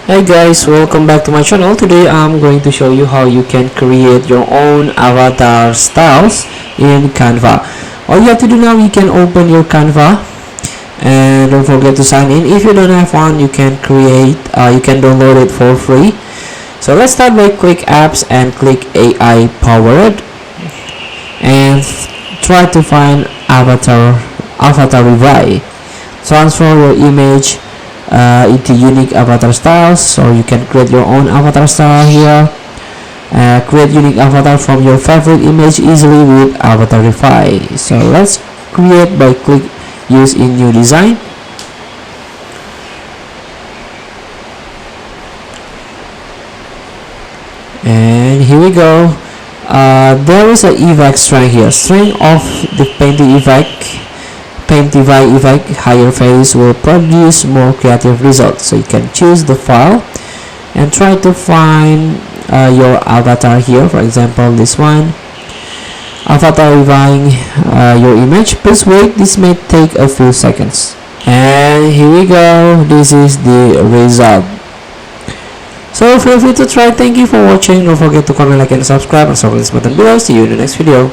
Hey guys, welcome back to my channel. Today I'm going to show you how you can create your own avatar styles in Canva. All you have to do now, you can open your Canva and don't forget to sign in. If you don't have one, you can download it for free. So let's start by click apps and click AI powered and try to find avatar revive. Transfer your image into unique avatar styles, or you can create your own avatar style here. Create unique avatar from your favorite image easily with Avatarify. So let's create by click use in new design. And here we go. There is a effect strength here. Strength of the Paintify effect higher face will produce more creative results. So you can choose the file and try to find your avatar here. For example, this one, avatar reviving your image. Please wait, this may take a few seconds. And here we go, this is the result. So feel free to try. Thank you for watching. Don't forget to comment, like, and subscribe, and click this button below. See you in the next video.